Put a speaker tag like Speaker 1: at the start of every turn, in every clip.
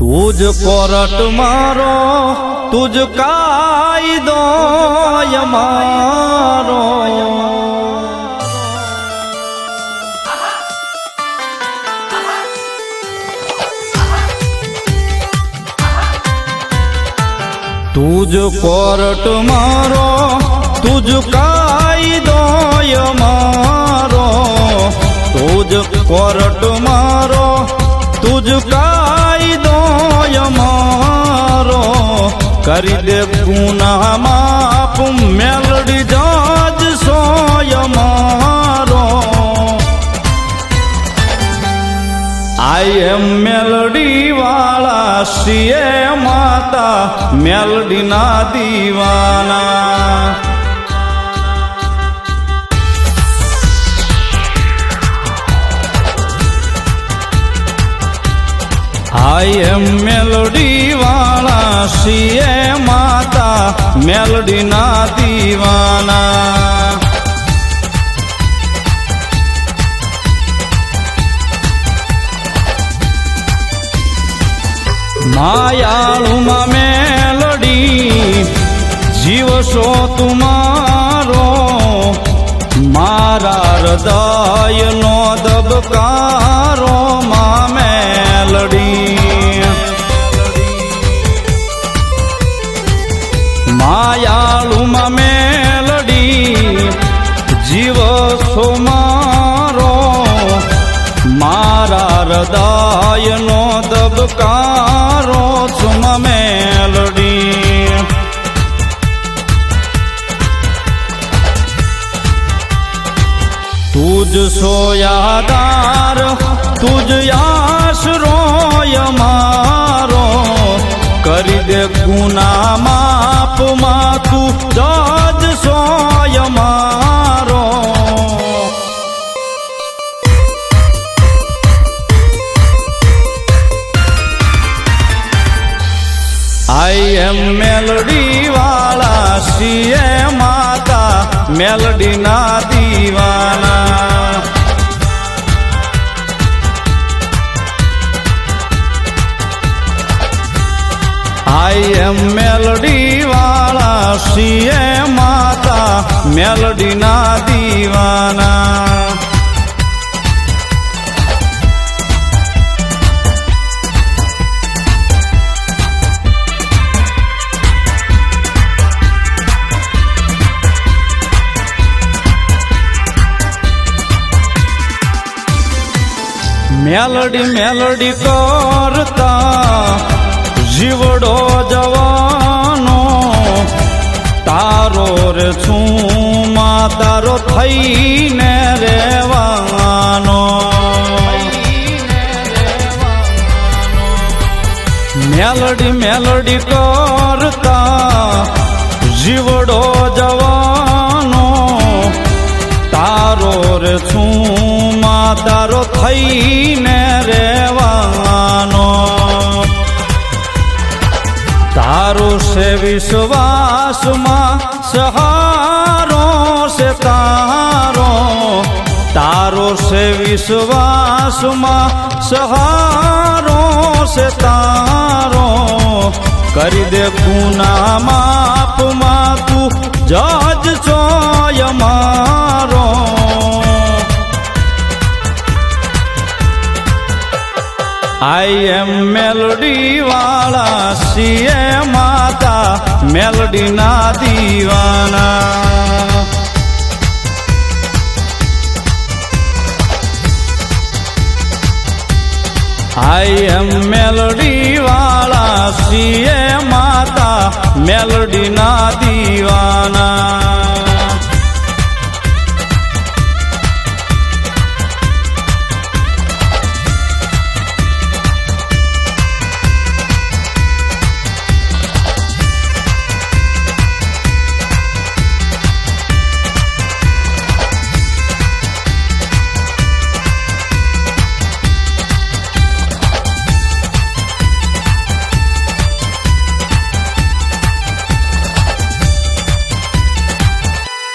Speaker 1: तुझ कोरट मारो तुझ कायदो मारो तुझ कोरट मारो तुझ कायदो मारो तुझ कोरट मारो तुझ कायदो मारो करी दे गुनाह माफ मेलडी जज सोय मारो आई एम मेलडी वाला सीए माता मेलडी ना दीवाना आई एम मेलोडी वाला सीए माता मेलोडी ना दीवाना मायालू मा मेलोडी जीव सो तुम्हारो मारा हृदय नो दबकारो मा मेलोडी मायालू मा मेलोडी जीव सो मारो मारा हृदय नो दबकारो छुम मेलोडी तुझ सोयादार तुझ आसरो मारो करी दे गुनाह माफ मा तू जज सोय मारो आई एम मेलोडी वाला सीए माता मेलोडी ना दीवाना आई एम मेलोडी वाला सीए माता मेलोडी ना दीवाना मेलोडी मेलोडी करता जीवड़ो जवानो तारो रे छूमा तारो थईने रेवानो मेलोडी मेलोडी करता जीवड़ो जवानो तारो रे छूमा तारो थईने रेवानो तारो से विश्वास मां सहारो से तारो तारो से विश्वास मां सहारो से तारो करी दे गुनाह माफ मा तू जज सोय मारो आई एम मेलोडी वाला सीए माता मेलोडी ना दीवाना आई एम मेलोडी वाला सीए माता मेलोडी ना दीवाना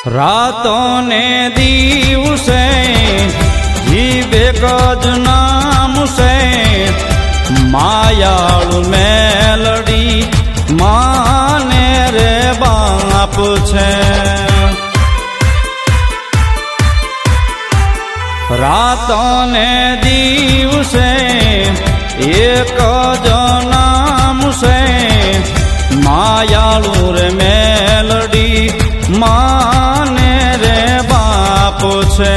Speaker 1: रातों ने दिवसे ही बेगज नाम से માયાળુ મેલડી માને રે બાપ છે. રાતને દિવસે એક જ નામ છે, માયાળુ રે મેલડી માને રે બાપ છે.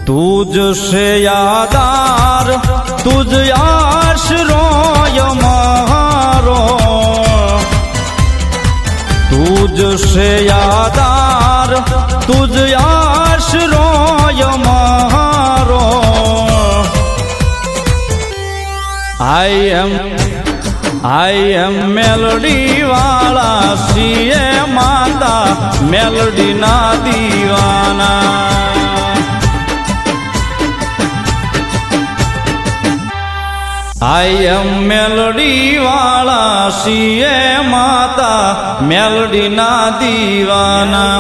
Speaker 1: તુજ સે યાદાર તુજ આશરો મારો, તુજ સે યાદાર તુજ આશરો મારો. આઈ એમ મેલડી વાળા છીએ માતા મેલડી ના દીવાના. આઈ એમ મેલડી વાળા છીએ માતા મેલડી ના દીવાના.